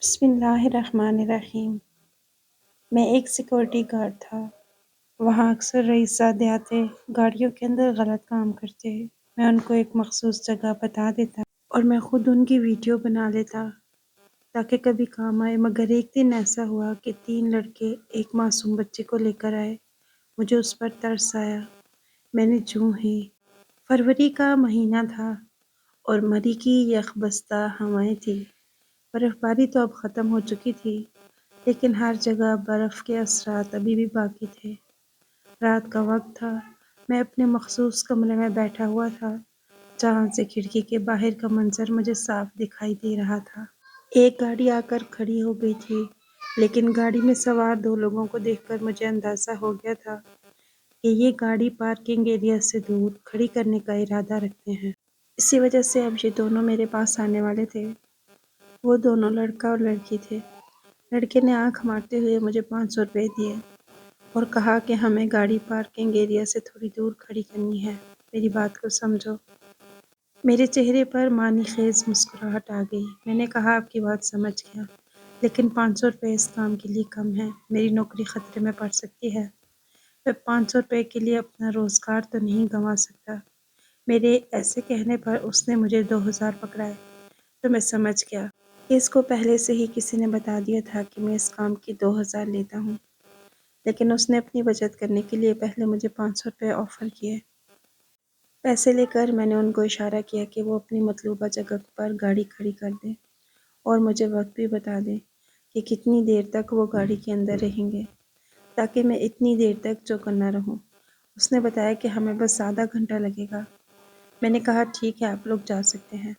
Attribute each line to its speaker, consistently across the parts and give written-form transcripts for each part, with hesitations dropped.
Speaker 1: بسم اللہ الرحمن الرحیم۔ میں ایک سیکورٹی گارڈ تھا۔ وہاں اکثر رئیسزادے آتے، گاڑیوں کے اندر غلط کام کرتے۔ میں ان کو ایک مخصوص جگہ بتا دیتا اور میں خود ان کی ویڈیو بنا لیتا تاکہ کبھی کام آئے۔ مگر ایک دن ایسا ہوا کہ 3 لڑکے ایک معصوم بچے کو لے کر آئے۔ مجھے اس پر ترس آیا۔ میں نے جوں ہی فروری کا مہینہ تھا اور مری کی یخبستہ ہوائیں تھیں۔ برف باری تو اب ختم ہو چکی تھی، لیکن ہر جگہ برف کے اثرات ابھی بھی باقی تھے۔ رات کا وقت تھا۔ میں اپنے مخصوص کمرے میں بیٹھا ہوا تھا، جہاں سے کھڑکی کے باہر کا منظر مجھے صاف دکھائی دے رہا تھا۔ ایک گاڑی آ کر کھڑی ہو گئی تھی، لیکن گاڑی میں سوار 2 لوگوں کو دیکھ کر مجھے اندازہ ہو گیا تھا کہ یہ گاڑی پارکنگ ایریا سے دور کھڑی کرنے کا ارادہ رکھتے ہیں۔ اسی وجہ سے اب یہ دونوں میرے پاس آنے والے تھے۔ وہ دونوں لڑکا اور لڑکی تھے۔ لڑکے نے آنکھ مارتے ہوئے مجھے 500 روپے دیے اور کہا کہ ہمیں گاڑی پارکنگ ایریا سے تھوڑی دور کھڑی کرنی ہے۔ میری بات کو سمجھو۔ میرے چہرے پر معنی خیز مسکراہٹ آ گئی۔ میں نے کہا آپ کی بات سمجھ گیا، لیکن 500 روپے اس کام کے لیے کم ہے۔ میری نوکری خطرے میں پڑ سکتی ہے۔ میں 500 روپے کے لیے اپنا روزگار تو نہیں گنوا سکتا۔ میرے ایسے کہنے پر اس نے مجھے 2000 پکڑائے تو میں سمجھ گیا کہ اس کو پہلے سے ہی کسی نے بتا دیا تھا کہ میں اس کام کی 2000 لیتا ہوں، لیکن اس نے اپنی بچت کرنے کے لیے پہلے مجھے 500 روپے آفر کیے۔ پیسے لے کر میں نے ان کو اشارہ کیا کہ وہ اپنی مطلوبہ جگہ پر گاڑی کھڑی کر دیں اور مجھے وقت بھی بتا دیں کہ کتنی دیر تک وہ گاڑی کے اندر رہیں گے، تاکہ میں اتنی دیر تک چوکن نہ رہوں۔ اس نے بتایا کہ ہمیں بس آدھا گھنٹہ لگے گا۔ میں نے کہا ٹھیک ہے، آپ لوگ جا سکتے ہیں۔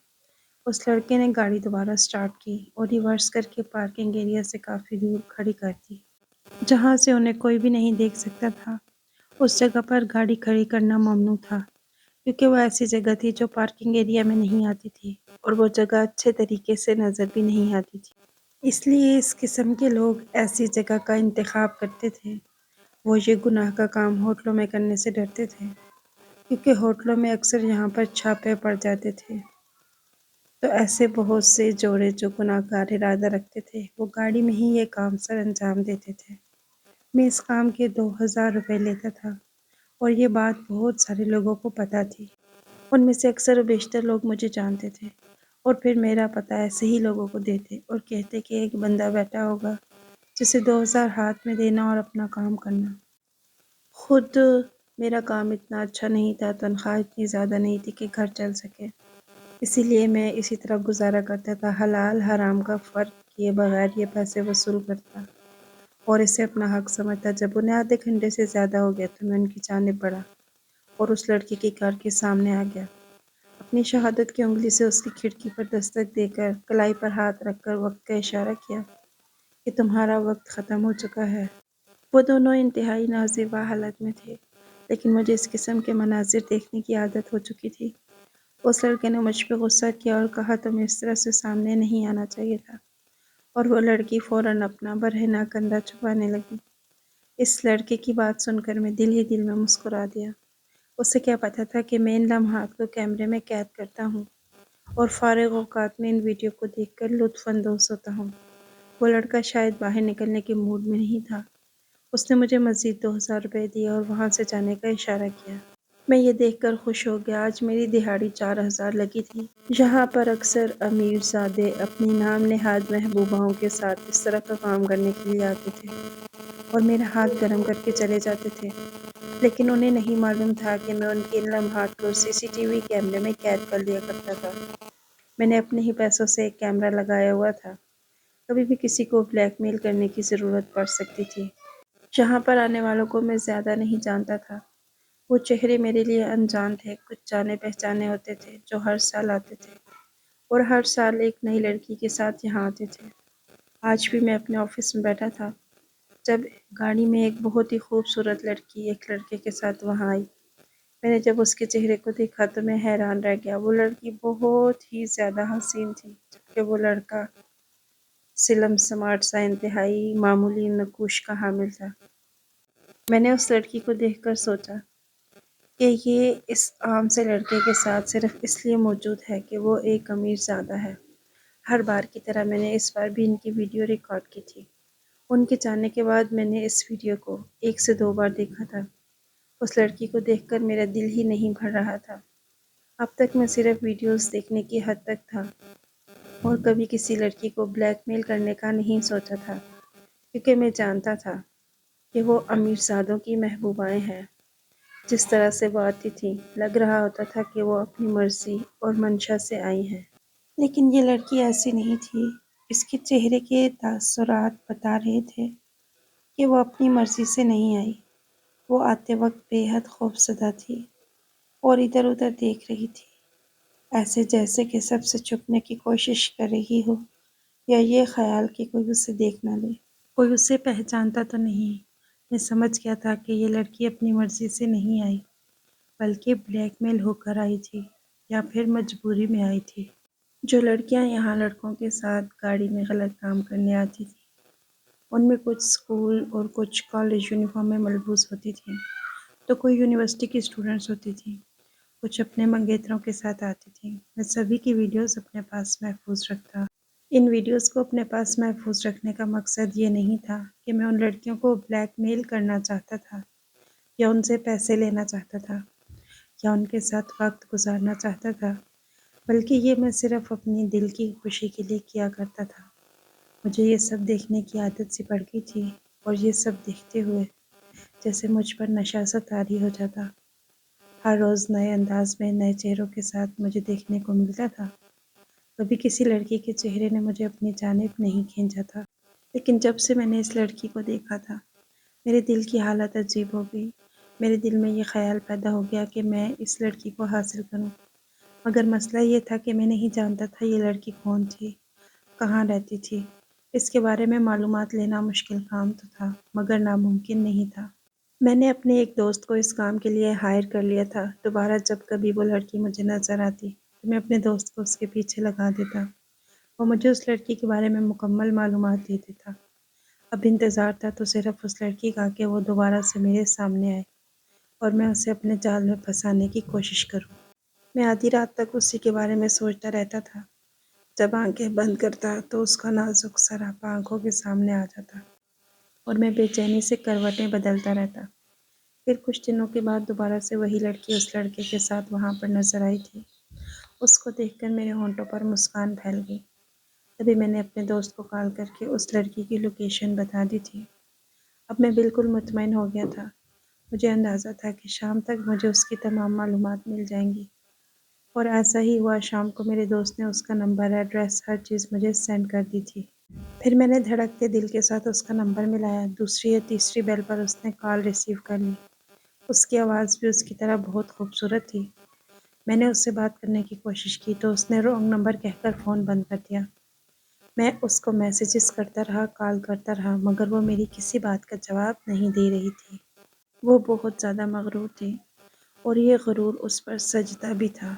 Speaker 1: اس لڑکے نے گاڑی دوبارہ سٹارٹ کی اور ریورس کر کے پارکنگ ایریا سے کافی دور کھڑی کر دی، جہاں سے انہیں کوئی بھی نہیں دیکھ سکتا تھا۔ اس جگہ پر گاڑی کھڑی کرنا ممنوع تھا، کیونکہ وہ ایسی جگہ تھی جو پارکنگ ایریا میں نہیں آتی تھی اور وہ جگہ اچھے طریقے سے نظر بھی نہیں آتی تھی۔ اس لیے اس قسم کے لوگ ایسی جگہ کا انتخاب کرتے تھے۔ وہ یہ گناہ کا کام ہوٹلوں میں کرنے سے ڈرتے تھے، کیونکہ ہوٹلوں میں اکثر یہاں پر چھاپے پڑ جاتے تھے۔ تو ایسے بہت سے جوڑے جو گناہ گار ارادہ رکھتے تھے، وہ گاڑی میں ہی یہ کام سر انجام دیتے تھے۔ میں اس کام کے 2000 روپے لیتا تھا اور یہ بات بہت سارے لوگوں کو پتہ تھی۔ ان میں سے اکثر و بیشتر لوگ مجھے جانتے تھے اور پھر میرا پتہ ایسے ہی لوگوں کو دیتے اور کہتے کہ ایک بندہ بیٹھا ہوگا جسے 2000 ہاتھ میں دینا اور اپنا کام کرنا۔ خود میرا کام اتنا اچھا نہیں تھا، تنخواہ اتنی زیادہ نہیں تھی کہ گھر چل سکے، اسی لیے میں اسی طرح گزارا کرتا تھا۔ حلال حرام کا فرق کیے بغیر یہ پیسے وصول کرتا اور اسے اپنا حق سمجھتا۔ جب انہیں آدھے گھنٹے سے زیادہ ہو گیا تو میں ان کی جانب بڑھا اور اس لڑکی کی کار کے سامنے آ گیا۔ اپنی شہادت کی انگلی سے اس کی کھڑکی پر دستک دے کر کلائی پر ہاتھ رکھ کر وقت کا اشارہ کیا کہ تمہارا وقت ختم ہو چکا ہے۔ وہ دونوں انتہائی نازیبا حالت میں تھے، لیکن مجھے اس قسم کے مناظر دیکھنے کی عادت ہو چکی تھی۔ اس لڑکے نے مجھ پہ غصہ کیا اور کہا تمہیں اس طرح سے سامنے نہیں آنا چاہیے تھا، اور وہ لڑکی فوراً اپنا برہنہ کندھا چھپانے لگی۔ اس لڑکے کی بات سن کر میں دل ہی دل میں مسکرا دیا۔ اسے کیا پتا تھا کہ میں ان لمحات کو کیمرے میں قید کرتا ہوں اور فارغ اوقات میں ان ویڈیو کو دیکھ کر لطف اندوز ہوتا ہوں۔ وہ لڑکا شاید باہر نکلنے کے موڈ میں نہیں تھا۔ اس نے مجھے مزید 2000 روپے دیے اور وہاں سے جانے کا اشارہ کیا۔ میں یہ دیکھ کر خوش ہو گیا۔ آج میری دہاڑی 4000 لگی تھی۔ یہاں پر اکثر امیر زادے اپنی نام نہاد محبوباؤں کے ساتھ اس طرح کا کام کرنے کے لیے آتے تھے اور میرا ہاتھ گرم کر کے چلے جاتے تھے، لیکن انہیں نہیں معلوم تھا کہ میں ان کے ان لمحات کو CCTV کیمرے میں قید کر لیا کرتا تھا۔ میں نے اپنے ہی پیسوں سے ایک کیمرہ لگایا ہوا تھا، کبھی بھی کسی کو بلیک میل کرنے کی ضرورت پڑ سکتی تھی۔ یہاں پر آنے والوں کو میں زیادہ نہیں جانتا تھا۔ وہ چہرے میرے لیے انجان تھے۔ کچھ جانے پہچانے ہوتے تھے جو ہر سال آتے تھے اور ہر سال ایک نئی لڑکی کے ساتھ یہاں آتے تھے۔ آج بھی میں اپنے آفس میں بیٹھا تھا جب گاڑی میں ایک بہت ہی خوبصورت لڑکی ایک لڑکے کے ساتھ وہاں آئی۔ میں نے جب اس کے چہرے کو دیکھا تو میں حیران رہ گیا۔ وہ لڑکی بہت ہی زیادہ حسین تھی، جبکہ وہ لڑکا سلم سمارٹ سا انتہائی معمولی نقوش کا حامل تھا۔ میں نے اس لڑکی کو دیکھ کر سوچا کہ یہ اس عام سے لڑکے کے ساتھ صرف اس لیے موجود ہے کہ وہ ایک امیر زادہ ہے۔ ہر بار کی طرح میں نے اس بار بھی ان کی ویڈیو ریکارڈ کی تھی۔ ان کے جانے کے بعد میں نے اس ویڈیو کو 1 سے 2 بار دیکھا تھا۔ اس لڑکی کو دیکھ کر میرا دل ہی نہیں بھر رہا تھا۔ اب تک میں صرف ویڈیوز دیکھنے کی حد تک تھا اور کبھی کسی لڑکی کو بلیک میل کرنے کا نہیں سوچا تھا، کیونکہ میں جانتا تھا کہ وہ امیر زادوں کی محبوبائیں ہیں۔ جس طرح سے وہ آتی تھیں، لگ رہا ہوتا تھا کہ وہ اپنی مرضی اور منشا سے آئی ہیں۔ لیکن یہ لڑکی ایسی نہیں تھی۔ اس کے چہرے کے تاثرات بتا رہے تھے کہ وہ اپنی مرضی سے نہیں آئی۔ وہ آتے وقت بے حد خوفزدہ تھی اور ادھر ادھر دیکھ رہی تھی، ایسے جیسے کہ سب سے چھپنے کی کوشش کر رہی ہو، یا یہ خیال کہ کوئی اسے دیکھ نہ لے۔ کوئی اسے پہچانتا تو نہیں۔ میں سمجھ گیا تھا کہ یہ لڑکی اپنی مرضی سے نہیں آئی، بلکہ بلیک میل ہو کر آئی تھی یا پھر مجبوری میں آئی تھی۔ جو لڑکیاں یہاں لڑکوں کے ساتھ گاڑی میں غلط کام کرنے آتی تھیں، ان میں کچھ اسکول اور کچھ کالج یونیفارم میں ملبوس ہوتی تھیں، تو کوئی یونیورسٹی کی اسٹوڈنٹس ہوتی تھیں، کچھ اپنے منگیتروں کے ساتھ آتی تھیں۔ میں سبھی کی ویڈیوز اپنے پاس محفوظ رکھتا۔ ان ویڈیوز کو اپنے پاس محفوظ رکھنے کا مقصد یہ نہیں تھا کہ میں ان لڑکیوں کو بلیک میل کرنا چاہتا تھا، یا ان سے پیسے لینا چاہتا تھا، یا ان کے ساتھ وقت گزارنا چاہتا تھا، بلکہ یہ میں صرف اپنی دل کی خوشی کے لیے کیا کرتا تھا۔ مجھے یہ سب دیکھنے کی عادت سی پڑ گئی تھی، اور یہ سب دیکھتے ہوئے جیسے مجھ پر نشہ سا طاری ہو جاتا۔ ہر روز نئے انداز میں نئے چہروں کے ساتھ مجھے دیکھنے کو ملتا تھا۔ کبھی کسی لڑکی کے چہرے نے مجھے اپنی جانب نہیں کھینچا تھا، لیکن جب سے میں نے اس لڑکی کو دیکھا تھا، میرے دل کی حالت عجیب ہو گئی۔ میرے دل میں یہ خیال پیدا ہو گیا کہ میں اس لڑکی کو حاصل کروں، مگر مسئلہ یہ تھا کہ میں نہیں جانتا تھا یہ لڑکی کون تھی، کہاں رہتی تھی۔ اس کے بارے میں معلومات لینا مشکل کام تو تھا، مگر ناممکن نہیں تھا۔ میں نے اپنے ایک دوست کو اس کام کے لیے ہائر کر لیا تھا۔ دوبارہ جب کبھی وہ لڑکی مجھے نظر آتی تو میں اپنے دوست کو اس کے پیچھے لگا دیتا۔ وہ مجھے اس لڑکی کے بارے میں مکمل معلومات دیتا تھا۔ اب انتظار تھا تو صرف اس لڑکی کا کہ وہ دوبارہ سے میرے سامنے آئے اور میں اسے اپنے جال میں پھنسانے کی کوشش کروں۔ میں آدھی رات تک اسی کے بارے میں سوچتا رہتا تھا۔ جب آنکھیں بند کرتا تو اس کا نازک سراپا آنکھوں کے سامنے آ جاتا اور میں بے چینی سے کروٹیں بدلتا رہتا۔ پھر کچھ دنوں کے بعد دوبارہ سے وہی لڑکی اس لڑکے کے ساتھ وہاں پر نظر آئی تھی۔ اس کو دیکھ کر میرے ہونٹوں پر مسکان پھیل گئی۔ تبھی میں نے اپنے دوست کو کال کر کے اس لڑکی کی لوکیشن بتا دی تھی۔ اب میں بالکل مطمئن ہو گیا تھا۔ مجھے اندازہ تھا کہ شام تک مجھے اس کی تمام معلومات مل جائیں گی، اور ایسا ہی ہوا۔ شام کو میرے دوست نے اس کا نمبر، ایڈریس، ہر چیز مجھے سینڈ کر دی تھی۔ پھر میں نے دھڑکتے دل کے ساتھ اس کا نمبر ملایا۔ دوسری یا تیسری بیل پر اس نے کال ریسیو کر لی۔ اس کی آواز بھی اس کی طرح بہت خوبصورت تھی۔ میں نے اس سے بات کرنے کی کوشش کی تو اس نے رانگ نمبر کہہ کر فون بند کر دیا۔ میں اس کو میسیجز کرتا رہا، کال کرتا رہا، مگر وہ میری کسی بات کا جواب نہیں دے رہی تھی۔ وہ بہت زیادہ مغرور تھی، اور یہ غرور اس پر سجدہ بھی تھا۔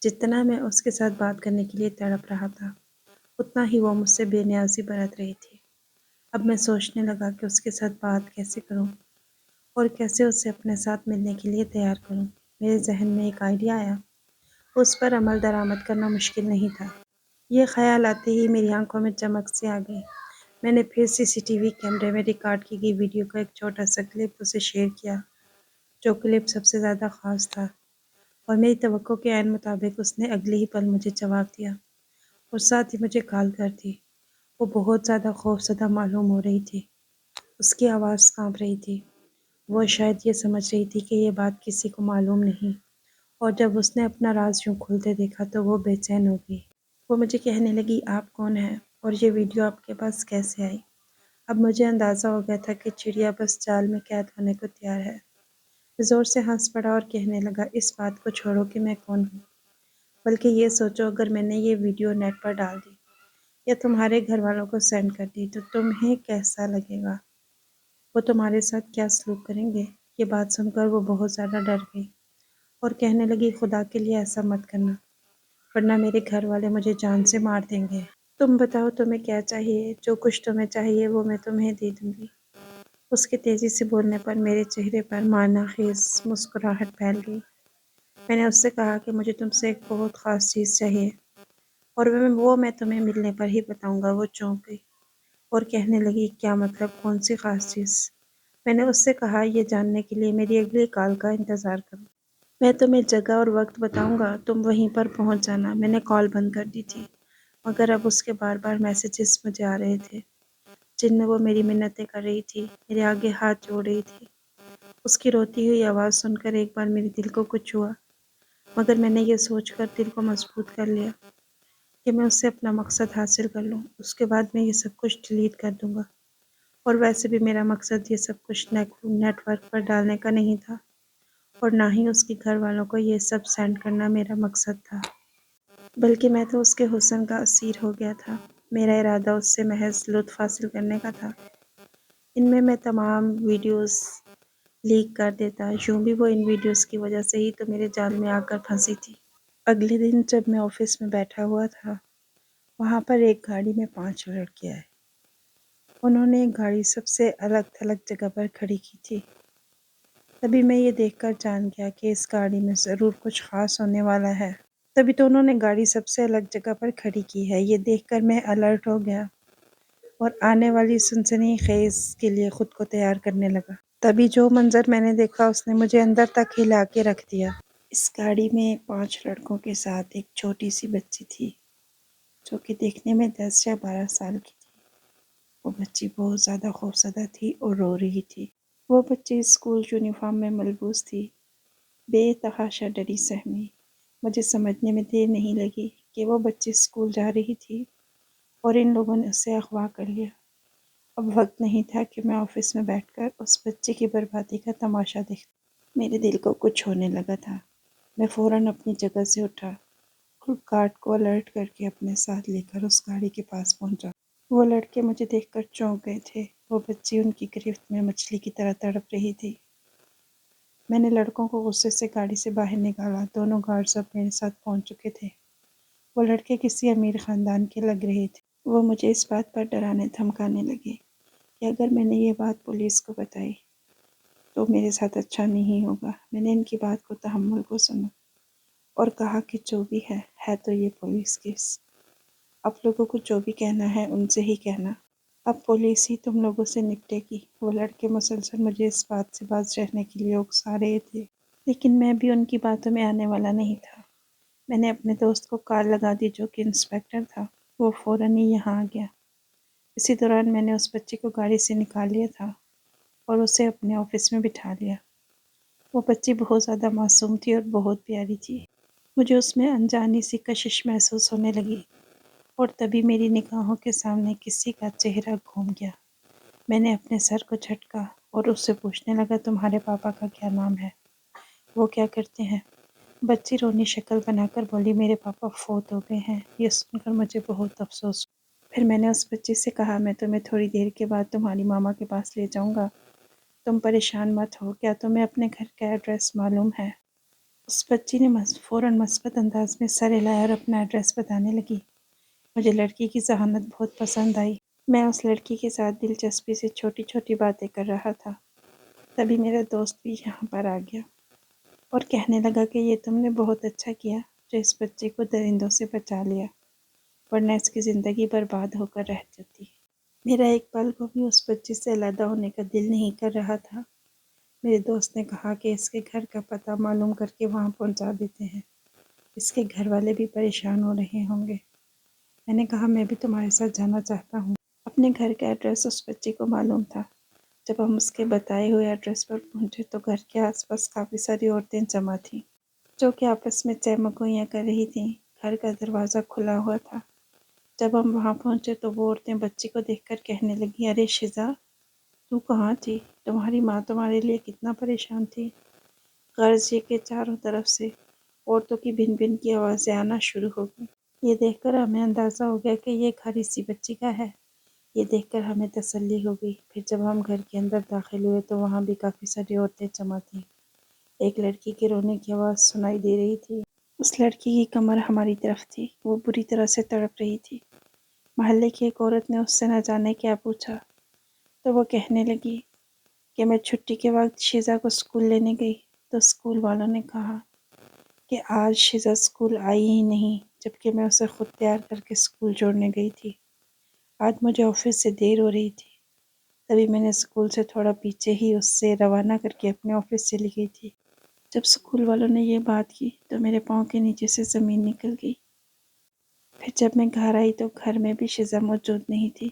Speaker 1: جتنا میں اس کے ساتھ بات کرنے کے لیے تڑپ رہا تھا، اتنا ہی وہ مجھ سے بے نیازی برت رہی تھی۔ اب میں سوچنے لگا کہ اس کے ساتھ بات کیسے کروں اور کیسے اسے اپنے ساتھ ملنے کے لیے تیار کروں۔ میرے ذہن میں ایک آئیڈیا آیا۔ اس پر عمل درآمد کرنا مشکل نہیں تھا۔ یہ خیال آتے ہی میری آنکھوں میں چمک سی آ گئی۔ میں نے پھر CCTV کیمرے میں ریکارڈ کی گئی ویڈیو کا ایک چھوٹا سا کلپ اسے شیئر کیا۔ جو کلپ سب سے زیادہ خاص تھا، اور میری توقع کے عین مطابق اس نے اگلے ہی پل مجھے جواب دیا، اور ساتھ ہی مجھے کال کر دی۔ وہ بہت زیادہ خوفزدہ معلوم ہو رہی تھی۔ اس کی آواز کانپ رہی تھی۔ وہ شاید یہ سمجھ رہی تھی کہ یہ بات کسی کو معلوم نہیں، اور جب اس نے اپنا راز یوں کھلتے دیکھا تو وہ بے چین ہو گئی۔ وہ مجھے کہنے لگی، آپ کون ہیں اور یہ ویڈیو آپ کے پاس کیسے آئی؟ اب مجھے اندازہ ہو گیا تھا کہ چڑیا بس جال میں قید ہونے کو تیار ہے۔ میں زور سے ہنس پڑا اور کہنے لگا، اس بات کو چھوڑو کہ میں کون ہوں، بلکہ یہ سوچو اگر میں نے یہ ویڈیو نیٹ پر ڈال دی یا تمہارے گھر والوں کو سینڈ کر دی تو تمہیں کیسا لگے گا؟ وہ تمہارے ساتھ کیا سلوک کریں گے؟ یہ بات سن کر وہ بہت زیادہ ڈر گئی اور کہنے لگی، خدا کے لیے ایسا مت کرنا، ورنہ میرے گھر والے مجھے جان سے مار دیں گے۔ تم بتاؤ تمہیں کیا چاہیے؟ جو کچھ تمہیں چاہیے وہ میں تمہیں دے دوں گی۔ اس کے تیزی سے بولنے پر میرے چہرے پر معنی خیز مسکراہٹ پھیل گئی۔ میں نے اس سے کہا کہ مجھے تم سے ایک بہت خاص چیز چاہیے۔ اور میں تمہیں ملنے پر ہی بتاؤں گا۔ وہ چونک گئی اور کہنے لگی، کیا مطلب؟ کون سی خاص چیز؟ میں نے اس سے کہا، یہ جاننے کے لیے میری اگلی کال کا انتظار کرو۔ میں تمہیں جگہ اور وقت بتاؤں گا، تم وہیں پر پہنچ جانا۔ میں نے کال بند کر دی تھی، مگر اب اس کے بار بار میسیجز مجھے آ رہے تھے جن میں وہ میری منتیں کر رہی تھی، میرے آگے ہاتھ جوڑ رہی تھی۔ اس کی روتی ہوئی آواز سن کر ایک بار میرے دل کو کچھ ہوا، مگر میں نے یہ سوچ کر دل کو مضبوط کر لیا کہ میں اس سے اپنا مقصد حاصل کر لوں، اس کے بعد میں یہ سب کچھ ڈیلیٹ کر دوں گا۔ اور ویسے بھی میرا مقصد یہ سب کچھ نیٹ ورک پر ڈالنے کا نہیں تھا، اور نہ ہی اس کے گھر والوں کو یہ سب سینڈ کرنا میرا مقصد تھا، بلکہ میں تو اس کے حسن کا اسیر ہو گیا تھا۔ میرا ارادہ اس سے محض لطف حاصل کرنے کا تھا۔ ان میں تمام ویڈیوز لیک کر دیتا، یوں بھی وہ ان ویڈیوز کی وجہ سے ہی تو میرے جال میں آ کر پھنسی تھی۔ اگلے دن جب میں آفس میں بیٹھا ہوا تھا، وہاں پر ایک گاڑی میں 5 لڑکے آئے۔ انہوں نے گاڑی سب سے الگ تھلگ جگہ پر کھڑی کی تھی۔ تبھی میں یہ دیکھ کر جان گیا کہ اس گاڑی میں ضرور کچھ خاص ہونے والا ہے۔ تبھی تو انہوں نے گاڑی سب سے الگ جگہ پر کھڑی کی ہے۔ یہ دیکھ کر میں الرٹ ہو گیا اور آنے والی سنسنی خیز کے لیے خود کو تیار کرنے لگا۔ تبھی جو منظر میں نے دیکھا اس نے مجھے اندر تک ہلا کے رکھ دیا۔ اس گاڑی میں 5 لڑکوں کے ساتھ ایک چھوٹی سی بچی تھی جو کہ دیکھنے میں 10 یا 12 سال کی تھی۔ وہ بچی بہت زیادہ خوفزدہ تھی اور رو رہی تھی۔ وہ بچی اسکول یونیفارم میں ملبوس تھی، بے تحاشا ڈری سہمی۔ مجھے سمجھنے میں دیر نہیں لگی کہ وہ بچی اسکول جا رہی تھی اور ان لوگوں نے اسے اغوا کر لیا۔ اب وقت نہیں تھا کہ میں آفس میں بیٹھ کر اس بچے کی بربادی کا تماشا دیکھتی۔ میرے دل کو کچھ ہونے لگا تھا۔ میں فوراً اپنی جگہ سے اٹھا اور گارڈ کو الرٹ کر کے اپنے ساتھ لے کر اس گاڑی کے پاس پہنچا۔ وہ لڑکے مجھے دیکھ کر چونک گئے تھے۔ وہ بچی ان کی گرفت میں مچھلی کی طرح تڑپ رہی تھی۔ میں نے لڑکوں کو غصے سے گاڑی سے باہر نکالا۔ دونوں گارڈز اب میرے ساتھ پہنچ چکے تھے۔ وہ لڑکے کسی امیر خاندان کے لگ رہے تھے۔ وہ مجھے اس بات پر ڈرانے دھمکانے لگے کہ اگر میں نے یہ بات پولیس کو بتائی تو میرے ساتھ اچھا نہیں ہوگا۔ میں نے ان کی بات کو تحمل کو سنا اور کہا کہ جو بھی ہے تو یہ پولیس کیس۔ آپ لوگوں کو جو بھی کہنا ہے ان سے ہی کہنا، اب پولیس ہی تم لوگوں سے نپٹے گی۔ وہ لڑکے مسلسل مجھے اس بات سے باز رہنے کے لیے اکسا رہے تھے، لیکن میں بھی ان کی باتوں میں آنے والا نہیں تھا۔ میں نے اپنے دوست کو کال لگا دی جو کہ انسپیکٹر تھا۔ وہ فوراً ہی یہاں آ گیا۔ اسی دوران میں نے اس بچے کو گاڑی سے نکال لیا تھا اور اسے اپنے آفس میں بٹھا لیا۔ وہ بچی بہت زیادہ معصوم تھی اور بہت پیاری تھی۔ مجھے اس میں انجانی سی کشش محسوس ہونے لگی، اور تبھی میری نگاہوں کے سامنے کسی کا چہرہ گھوم گیا۔ میں نے اپنے سر کو جھٹکا اور اس سے پوچھنے لگا، تمہارے پاپا کا کیا نام ہے؟ وہ کیا کرتے ہیں؟ بچی رونی شکل بنا کر بولی، میرے پاپا فوت ہو گئے ہیں۔ یہ سن کر مجھے بہت افسوس ہوا۔ پھر میں نے اس بچی سے کہا، میں تمہیں تھوڑی دیر کے بعد تمہاری ماما کے پاس لے جاؤں گا، تم پریشان مت ہو۔ کیا تمہیں اپنے گھر کا ایڈریس معلوم ہے؟ اس بچی نے فوراً مثبت انداز میں سر ہلایا اور اپنا ایڈریس بتانے لگی۔ مجھے لڑکی کی ذہانت بہت پسند آئی۔ میں اس لڑکی کے ساتھ دلچسپی سے چھوٹی چھوٹی باتیں کر رہا تھا۔ تبھی میرا دوست بھی یہاں پر آ گیا اور کہنے لگا کہ یہ تم نے بہت اچھا کیا جو اس بچے کو درندوں سے بچا لیا، ورنہ اس کی زندگی برباد ہو کر رہ جاتی۔ میرا ایک پل کو بھی اس بچی سے علیحدہ ہونے کا دل نہیں کر رہا تھا۔ میرے دوست نے کہا کہ اس کے گھر کا پتہ معلوم کر کے وہاں پہنچا دیتے ہیں، اس کے گھر والے بھی پریشان ہو رہے ہوں گے۔ میں نے کہا، میں بھی تمہارے ساتھ جانا چاہتا ہوں۔ اپنے گھر کا ایڈریس اس بچی کو معلوم تھا۔ جب ہم اس کے بتائے ہوئے ایڈریس پر پہنچے تو گھر کے آس پاس کافی ساری عورتیں جمع تھیں جو کہ آپس میں چہمگوئیاں کر رہی تھیں۔ گھر کا دروازہ کھلا ہوا تھا۔ جب ہم وہاں پہنچے تو وہ عورتیں بچی کو دیکھ کر کہنے لگیں، ارے شزا، تو کہاں تھی؟ تمہاری ماں تمہارے لیے کتنا پریشان تھی۔ غرض یہ کہ چاروں طرف سے عورتوں کی بھن بھن کی آوازیں آنا شروع ہو گئیں۔ یہ دیکھ کر ہمیں اندازہ ہو گیا کہ یہ گھر اسی بچی کا ہے۔ یہ دیکھ کر ہمیں تسلی ہو گئی۔ پھر جب ہم گھر کے اندر داخل ہوئے تو وہاں بھی کافی ساری عورتیں جمع تھیں۔ ایک لڑکی کے رونے کی آواز سنائی دے رہی تھی۔ اس لڑکی کی کمر ہماری طرف تھی۔ وہ بری طرح سے تڑپ رہی تھی۔ محلے کی ایک عورت نے اس سے نہ جانے کیا پوچھا تو وہ کہنے لگی کہ میں چھٹی کے وقت شیزا کو اسکول لینے گئی تو اسکول والوں نے کہا کہ آج شیزا اسکول آئی ہی نہیں۔ جبکہ میں اسے خود تیار کر کے اسکول چھوڑنے گئی تھی۔ آج مجھے آفس سے دیر ہو رہی تھی، تبھی میں نے اسکول سے تھوڑا پیچھے ہی اس سے روانہ کر کے اپنے آفس چلی گئی تھی۔ جب اسکول والوں نے یہ بات کی تو میرے پاؤں کے نیچے سے زمین نکل گئی۔ پھر جب میں گھر آئی تو گھر میں بھی شزا موجود نہیں تھی۔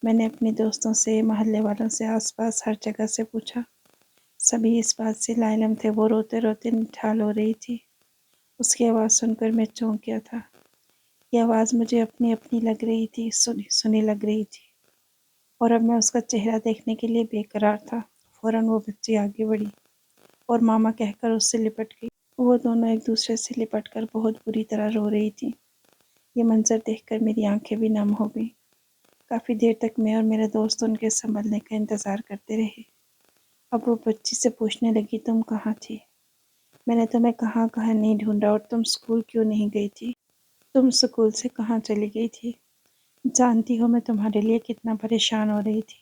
Speaker 1: میں نے اپنے دوستوں سے، محلے والوں سے، آس پاس ہر جگہ سے پوچھا۔ سبھی اس بات سے لاعلم تھے۔ وہ روتے روتے نٹھال ہو رہی تھی۔ اس کی آواز سن کر میں چونک گیا تھا۔ یہ آواز مجھے اپنی اپنی لگ رہی تھی، سنی سنی لگ رہی تھی، اور اب میں اس کا چہرہ دیکھنے کے لیے بے قرار تھا۔ فوراً وہ بچی آگے بڑھی اور ماما کہہ کر اس سے لپٹ گئی۔ وہ دونوں ایک دوسرے سے لپٹ کر بہت بری طرح رو رہی تھی۔ یہ منظر دیکھ کر میری آنکھیں بھی نم ہو گئیں۔ کافی دیر تک میں اور میرے دوست ان کے سنبھلنے کا انتظار کرتے رہے۔ اب وہ بچی سے پوچھنے لگی، تم کہاں تھی؟ میں نے تمہیں کہاں کہاں نہیں ڈھونڈا، اور تم اسکول کیوں نہیں گئی تھی؟ تم اسکول سے کہاں چلی گئی تھی؟ جانتی ہو میں تمہارے لیے کتنا پریشان ہو رہی تھی۔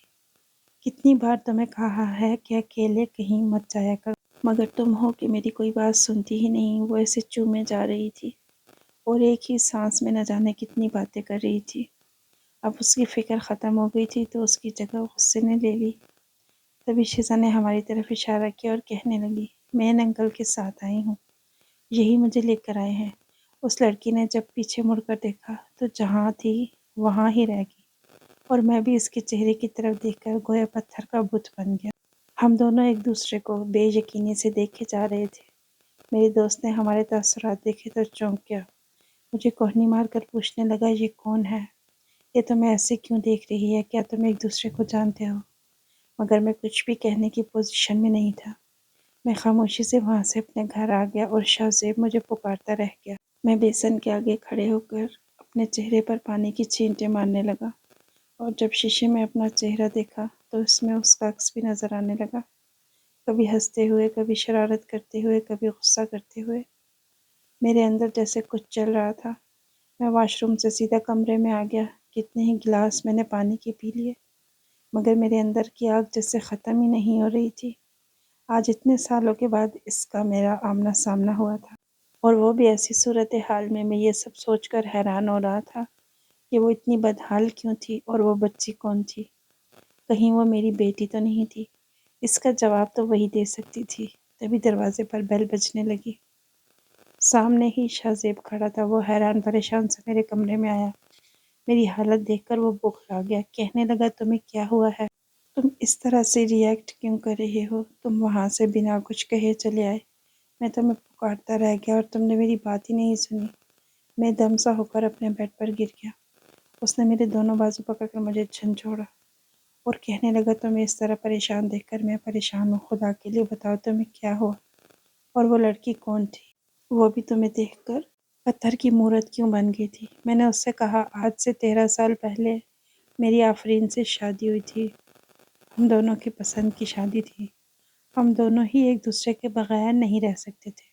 Speaker 1: کتنی بار تمہیں کہا ہے کہ اکیلے کہیں مت جایا کرو، مگر تم ہو کہ میری کوئی بات سنتی ہی نہیں۔ وہ ایسے چومے جا رہی تھی اور ایک ہی سانس میں نہ جانے کتنی باتیں کر رہی تھی۔ اب اس کی فکر ختم ہو گئی تھی تو اس کی جگہ غصے نے لے لی۔ تبھی شزا نے ہماری طرف اشارہ کیا اور کہنے لگی، میں ان انکل کے ساتھ آئی ہوں، یہی مجھے لے کر آئے ہیں۔ اس لڑکی نے جب پیچھے مڑ کر دیکھا تو جہاں تھی وہاں ہی رہ گئی، اور میں بھی اس کے چہرے کی طرف دیکھ کر گویا پتھر کا بت بن گیا۔ ہم دونوں ایک دوسرے کو بے یقینی سے دیکھے جا رہے تھے۔ میری دوست نے ہمارے تاثرات دیکھے تو چونک گیا۔ مجھے کوہنی مار کر پوچھنے لگا، یہ کون ہے؟ یہ تمہیں ایسے کیوں دیکھ رہی ہے؟ کیا تم ایک دوسرے کو جانتے ہو؟ مگر میں کچھ بھی کہنے کی پوزیشن میں نہیں تھا۔ میں خاموشی سے وہاں سے اپنے گھر آ گیا اور شاہ زیب مجھے پکارتا رہ گیا۔ میں بیسن کے آگے کھڑے ہو کر اپنے چہرے پر پانی کی چھینٹیں مارنے لگا، اور جب شیشے میں اپنا چہرہ دیکھا تو اس میں اس کا عکس بھی نظر آنے لگا، کبھی ہنستے ہوئے، کبھی شرارت کرتے ہوئے، کبھی غصہ کرتے ہوئے۔ میرے اندر جیسے کچھ چل رہا تھا۔ میں واش روم سے سیدھا کمرے میں آ گیا۔ کتنے ہی گلاس میں نے پانی کے پی لیے، مگر میرے اندر کی آگ جیسے ختم ہی نہیں ہو رہی تھی۔ آج اتنے سالوں کے بعد اس کا میرا آمنا سامنا ہوا تھا، اور وہ بھی ایسی صورتحال میں۔ میں یہ سب سوچ کر حیران ہو رہا تھا کہ وہ اتنی بدحال کیوں تھی، اور وہ بچی کون تھی؟ کہیں وہ میری بیٹی تو نہیں تھی؟ اس کا جواب تو وہی دے سکتی تھی۔ تبھی دروازے پر بیل بجنے لگی۔ سامنے ہی شاہ زیب کھڑا تھا۔ وہ حیران پریشان سے میرے کمرے میں آیا۔ میری حالت دیکھ کر وہ بوکھلا گیا۔ کہنے لگا، تمہیں کیا ہوا ہے؟ تم اس طرح سے ریئیکٹ کیوں کر رہے ہو؟ تم وہاں سے بنا کچھ کہے چلے آئے۔ میں تمہیں پکارتا رہ گیا اور تم نے میری بات ہی نہیں سنی۔ میں دم سا ہو کر اپنے بیڈ پر گر گیا۔ اس نے میرے دونوں بازو پکڑ کر مجھے جھنجھوڑا اور کہنے لگا، تمہیں اس طرح پریشان دیکھ کر میں پریشان ہوں۔ خدا کے لیے بتاؤ تمہیں کیا ہوا، اور وہ لڑکی کون تھی؟ وہ بھی تمہیں دیکھ کر پتھر کی مورت کیوں بن گئی تھی؟ میں نے اس سے کہا، آج سے 13 سال پہلے میری آفرین سے شادی ہوئی تھی۔ ہم دونوں کی پسند کی شادی تھی۔ ہم دونوں ہی ایک دوسرے کے بغیر نہیں رہ سکتے تھے،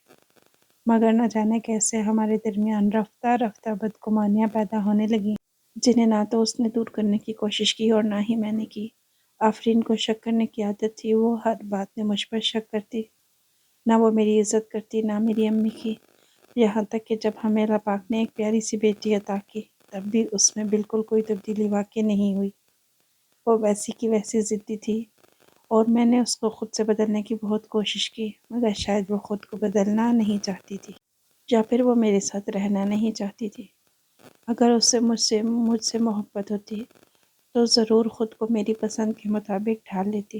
Speaker 1: مگر نہ جانے کیسے ہمارے درمیان رفتہ رفتہ بدگمانیاں پیدا ہونے لگیں، جنہیں نہ تو اس نے دور کرنے کی کوشش کی اور نہ ہی میں نے کی۔ آفرین کو شک کرنے کی عادت تھی۔ وہ ہر بات میں مجھ پر شک کرتی، نہ وہ میری عزت کرتی نہ میری امی کی۔ یہاں تک کہ جب ہمیں اللہ پاک نے ایک پیاری سی بیٹی عطا کی، تب بھی اس میں بالکل کوئی تبدیلی واقع نہیں ہوئی۔ وہ ویسی کی ویسی ضدی تھی، اور میں نے اس کو خود سے بدلنے کی بہت کوشش کی، مگر شاید وہ خود کو بدلنا نہیں چاہتی تھی، یا پھر وہ میرے ساتھ رہنا نہیں چاہتی تھی۔ اگر اسے مجھ سے محبت ہوتی تو ضرور خود کو میری پسند کے مطابق ڈھال لیتی۔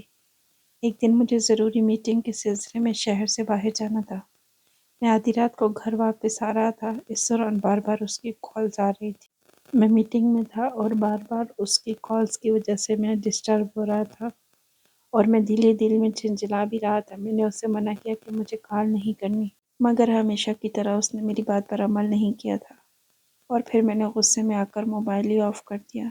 Speaker 1: ایک دن مجھے ضروری میٹنگ کے سلسلے میں شہر سے باہر جانا تھا۔ میں آدھی رات کو گھر واپس آ رہا تھا۔ اس دوران بار بار اس کی کالز آ رہی تھی۔ میں میٹنگ میں تھا اور بار بار اس کی کالز کی وجہ سے میں ڈسٹرب ہو رہا تھا، اور میں دل ہی دل میں جھنجھلا بھی رہا تھا۔ میں نے اسے منع کیا کہ مجھے کال نہیں کرنی، مگر ہمیشہ کی طرح اس نے میری بات پر عمل نہیں کیا تھا، اور پھر میں نے غصے میں آ کر موبائل ہی آف کر دیا۔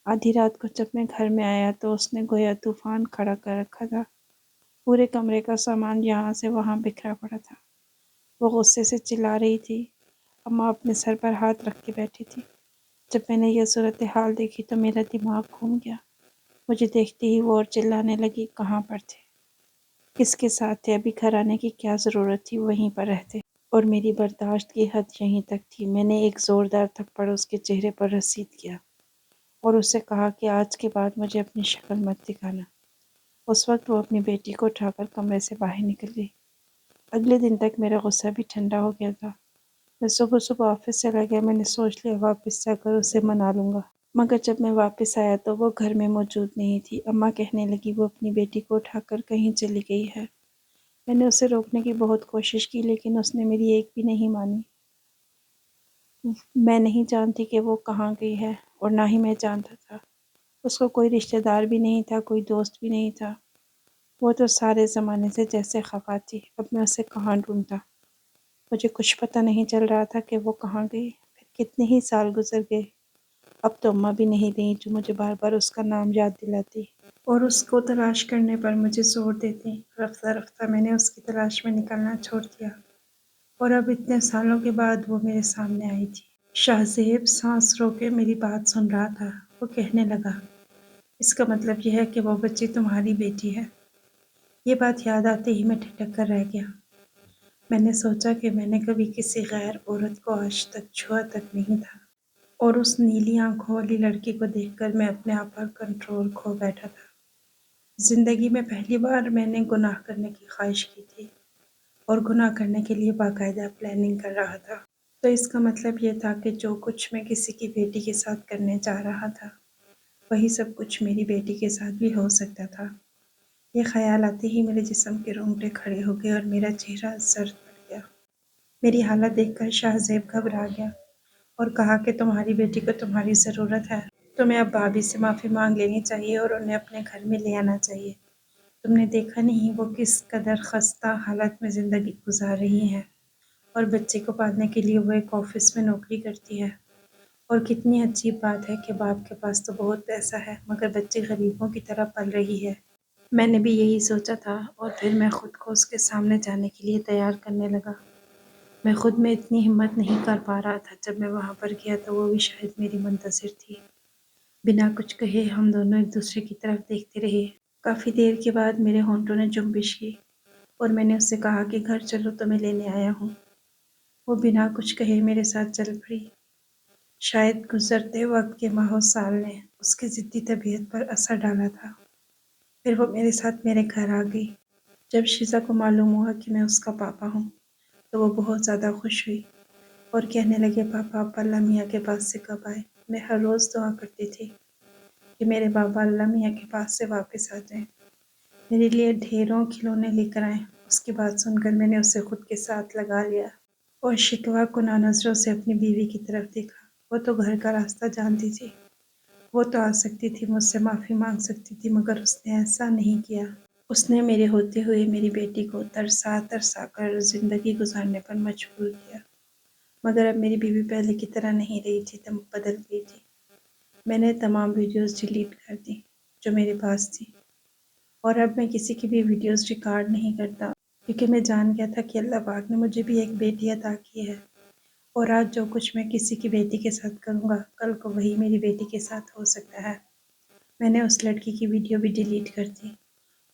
Speaker 1: آدھی رات کو جب میں گھر میں آیا تو اس نے گویا طوفان کھڑا کر رکھا تھا۔ پورے کمرے کا سامان یہاں سے وہاں بکھرا پڑا تھا۔ وہ غصے سے چلا رہی تھی۔ اماں اپنے سر پر ہاتھ رکھ کے بیٹھی تھی۔ جب میں نے یہ صورتحال دیکھی تو میرا دماغ گھوم گیا۔ مجھے دیکھتے ہی وہ اور چلانے لگی، کہاں پر تھے؟ کس کے ساتھ تھے؟ ابھی گھر آنے کی کیا ضرورت تھی؟ وہیں پر رہتے۔ اور میری برداشت کی حد یہیں تک تھی۔ میں نے ایک زوردار تھپڑ اس کے چہرے پر رسید کیا اور اسے کہا کہ آج کے بعد مجھے اپنی شکل مت دکھانا۔ اس وقت وہ اپنی بیٹی کو اٹھا کر کمرے سے باہر نکل گئی۔ اگلے دن تک میرا غصہ بھی ٹھنڈا ہو گیا تھا۔ میں صبح صبح آفس چلا گیا۔ میں نے سوچ لیا واپس جا کر اسے منا لوں گا، مگر جب میں واپس آیا تو وہ گھر میں موجود نہیں تھی۔ اماں کہنے لگی وہ اپنی بیٹی کو اٹھا کر کہیں چلی گئی ہے۔ میں نے اسے روکنے کی بہت کوشش کی لیکن اس نے میری ایک بھی نہیں مانی۔ میں نہیں جانتی کہ وہ کہاں گئی ہے اور نہ ہی میں جانتا تھا۔ اس کو کوئی رشتہ دار بھی نہیں تھا، کوئی دوست بھی نہیں تھا۔ وہ تو سارے زمانے سے جیسے خفا تھی۔ اب میں اسے کہاں ڈھونڈتا؟ مجھے کچھ پتہ نہیں چل رہا تھا کہ وہ کہاں گئی۔ پھر کتنے ہی سال گزر گئے۔ اب تو اماں بھی نہیں رہی جو مجھے بار بار اس کا نام یاد دلاتی اور اس کو تلاش کرنے پر مجھے زور دیتی۔ رفتہ رفتہ میں نے اس کی تلاش میں نکلنا چھوڑ دیا اور اب اتنے سالوں کے بعد وہ میرے سامنے آئی تھی۔ شاہ زیب سانس روکے میری بات سن رہا تھا۔ وہ کہنے لگا، اس کا مطلب یہ ہے کہ وہ بچی تمہاری بیٹی ہے؟ یہ بات یاد آتے ہی میں ٹھٹک کر رہ گیا۔ میں نے سوچا کہ میں نے کبھی کسی غیر عورت کو آج تک چھوا تک نہیں تھا، اور اس نیلی آنکھوں والی لڑکی کو دیکھ کر میں اپنے آپ پر کنٹرول کھو بیٹھا تھا۔ زندگی میں پہلی بار میں نے گناہ کرنے کی خواہش کی تھی اور گناہ کرنے کے لیے باقاعدہ پلاننگ کر رہا تھا۔ تو اس کا مطلب یہ تھا کہ جو کچھ میں کسی کی بیٹی کے ساتھ کرنے جا رہا تھا وہی سب کچھ میری بیٹی کے ساتھ بھی ہو سکتا تھا۔ یہ خیال آتے ہی میرے جسم کے رونگٹے کھڑے ہو گئے اور میرا چہرہ زرد پڑ گیا۔ میری حالت دیکھ کر شاہ زیب گھبرا گیا اور کہا کہ تمہاری بیٹی کو تمہاری ضرورت ہے۔ تمہیں اب بھابھی سے معافی مانگ لینی چاہیے اور انہیں اپنے گھر میں لے آنا چاہیے۔ تم نے دیکھا نہیں وہ کس قدر خستہ حالت میں زندگی گزار رہی ہیں، اور بچے کو پالنے کے لیے وہ ایک آفس میں نوکری کرتی ہے۔ اور کتنی عجیب بات ہے کہ باپ کے پاس تو بہت پیسہ ہے مگر بچے غریبوں کی طرح پل رہی ہے۔ میں نے بھی یہی سوچا تھا اور پھر میں خود کو اس کے سامنے جانے کے لیے تیار کرنے لگا۔ میں خود میں اتنی ہمت نہیں کر پا رہا تھا۔ جب میں وہاں پر گیا تو وہ بھی شاید میری منتظر تھی۔ بنا کچھ کہے ہم دونوں ایک دوسرے کی طرف دیکھتے رہے۔ کافی دیر کے بعد میرے ہونٹوں نے جنبش کی اور میں نے اس سے کہا کہ گھر چلو، تمہیں لینے آیا ہوں۔ وہ بنا کچھ کہے میرے ساتھ چل پڑی۔ شاید گزرتے وقت کے ماہ و سال نے اس کی ضدی طبیعت پر اثر ڈالا تھا۔ پھر وہ میرے ساتھ میرے گھر آ گئی۔ جب شیزا کو معلوم ہوا کہ میں اس کا پاپا ہوں تو وہ بہت زیادہ خوش ہوئی اور کہنے لگے، پاپا آپ اللہ میاں کے پاس سے کب آئے؟ میں ہر روز دعا کرتی تھی کہ میرے بابا اللہ میاں کے پاس سے واپس آ جائیں، میرے لیے ڈھیروں کھلونے لے کر آئیں۔ اس کی بات سن کر میں نے اسے خود کے ساتھ لگا لیا اور شکوہ کناں نظروں سے اپنی بیوی کی طرف دیکھا۔ وہ تو گھر کا راستہ جانتی تھی، وہ تو آ سکتی تھی، مجھ سے معافی مانگ سکتی تھی، مگر اس نے ایسا نہیں کیا۔ اس نے میرے ہوتے ہوئے میری بیٹی کو ترسا ترسا کر زندگی گزارنے پر مجبور کیا۔ مگر اب میری بیوی پہلے کی طرح نہیں رہی تھی، تم بدل گئی تھی۔ میں نے تمام ویڈیوز ڈیلیٹ کر دی جو میرے پاس تھی، اور اب میں کسی کی بھی ویڈیوز ریکارڈ نہیں کرتا، کیونکہ میں جان گیا تھا کہ اللہ پاک نے مجھے بھی ایک بیٹی عطا کی ہے، اور آج جو کچھ میں کسی کی بیٹی کے ساتھ کروں گا کل کو وہی میری بیٹی کے ساتھ ہو سکتا ہے۔ میں نے اس لڑکی کی ویڈیو بھی ڈیلیٹ کر دی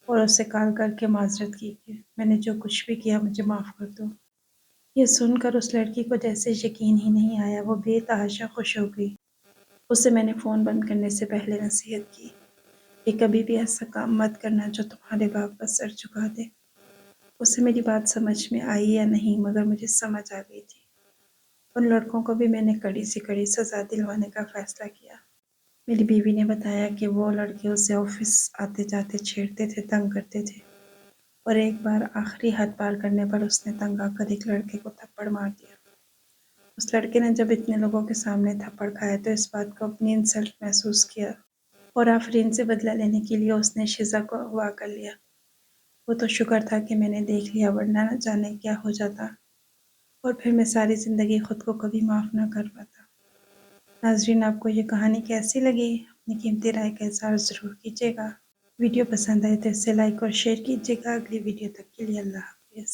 Speaker 1: اور اسے کال کر کے معذرت کی کہ میں نے جو کچھ بھی کیا مجھے معاف کر دو۔ یہ سن کر اس لڑکی کو جیسے یقین ہی نہیں آیا، وہ بے تحاشا خوش ہو گئی۔ اسے میں نے فون بند کرنے سے پہلے نصیحت کی کہ کبھی بھی ایسا کام مت کرنا جو تمہارے باپ کا سر جھکا دے۔ اسے میری بات سمجھ میں آئی یا نہیں مگر مجھے سمجھ آ گئی تھی۔ ان لڑکوں کو بھی میں نے کڑی سے کڑی سزا دلوانے کا فیصلہ کیا۔ میری بیوی نے بتایا کہ وہ لڑکے اسے آفس آتے جاتے چھیڑتے تھے، تنگ کرتے تھے، اور ایک بار آخری حد پار کرنے پر اس نے تنگ آ کر ایک لڑکے کو تھپڑ مار دیا۔ اس لڑکے نے جب اتنے لوگوں کے سامنے تھپڑ کھایا تو اس بات کو اپنی انسلٹ محسوس کیا، اور آفرین سے بدلہ لینے کے لیے اس نے شیزا کو اغوا کر لیا۔ وہ تو شکر تھا کہ میں نے دیکھ لیا، ورنہ نہ جانے کیا ہو جاتا، اور پھر میں ساری زندگی خود کو کبھی معاف نہ کر پاتا۔ ناظرین، آپ کو یہ کہانی کیسی لگی؟ اپنی قیمتی رائے کا اظہار ضرور کیجیے گا۔ ویڈیو پسند آئے تو اسے لائک اور شیئر کیجیے گا۔ اگلی ویڈیو تک کے لیے اللہ حافظ۔